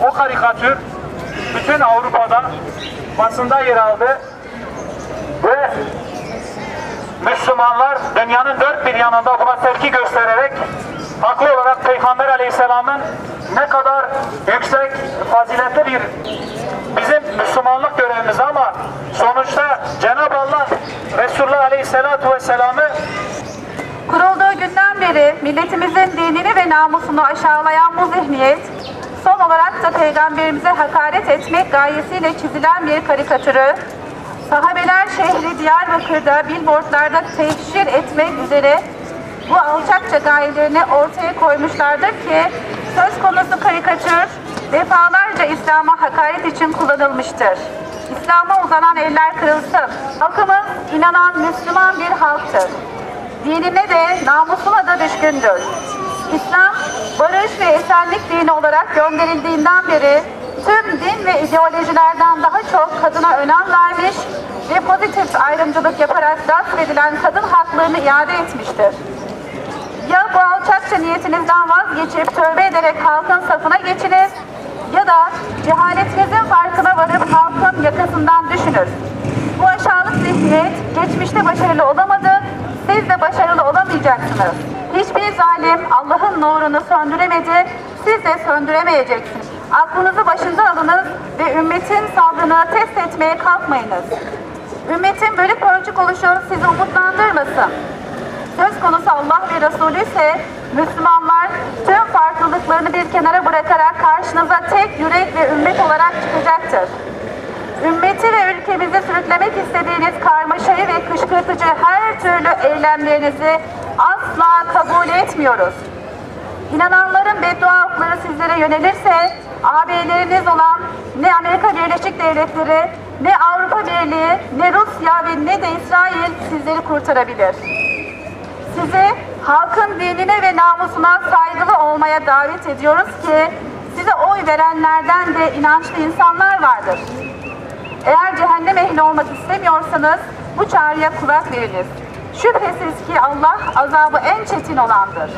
O karikatür bütün Avrupa'da basında yer aldı ve Müslümanlar dünyanın dört bir yanında buna tepki göstererek haklı olarak Peygamber Aleyhisselam'ın ne kadar yüksek, faziletli bir bizim Müslümanlık görevimiz ama sonuçta Cenab-ı Allah Resulullah Aleyhisselatü Vesselam'ı kurulduğu günden beri milletimizin dinini ve namusunu aşağılayan bu zihniyet, son olarak da Peygamberimize hakaret etmek gayesiyle çizilen bir karikatürü, sahabeler şehri Diyarbakır'da billboardlarda teşhir etmek üzere bu alçakça gayelerini ortaya koymuşlardır ki, söz konusu karikatür defalarca İslam'a hakaret için kullanılmıştır. İslam'a uzanan eller kırılsın. Halkımız inanan Müslüman bir halktır. Dinine de namusuna da düşkündür. İslam, barış ve esenlik dini olarak gönderildiğinden beri tüm din ve ideolojilerden daha çok kadına önem vermiş ve pozitif ayrımcılık yaparak gasp edilen kadın haklarını iade etmiştir. Ya bu alçakça niyetinizden vazgeçip tövbe ederek halkın safına geçiniz ya da cehaletinizin farkına varıp halkın yakasından düşünür. Bu aşağılık zihniyet geçmişte başarılı olamadı, siz de başarılı olamayacaksınız. Hiçbir zalim Allah'ın nurunu söndüremedi, siz de söndüremeyeceksiniz. Aklınızı başınıza alınız ve ümmetin sabrını test etmeye kalkmayınız. Ümmetin bölük pörçük oluşu sizi umutlandırmasın. Söz konusu Allah ve Resulü ise Müslümanlar tüm farklılıklarını bir kenara bırakarak karşınıza tek yürek ve ümmet olarak çıkacaktır. Ümmeti ve ülkemizi sürüklemek istediğiniz karmaşayı ve kışkırtıcı her türlü eylemlerinizi asla kabul etmiyoruz. İnananların beddua okları sizlere yönelirse, ağabeyleriniz olan ne Amerika Birleşik Devletleri, ne Avrupa Birliği, ne Rusya ve ne de İsrail sizleri kurtarabilir. Sizi halkın dinine ve namusuna saygılı olmaya davet ediyoruz ki, size oy verenlerden de inançlı insanlar vardır. Eğer cehennem ehli olmak istemiyorsanız bu çağrıya kulak veriniz. Şüphesiz ki Allah azabı en çetin olandır.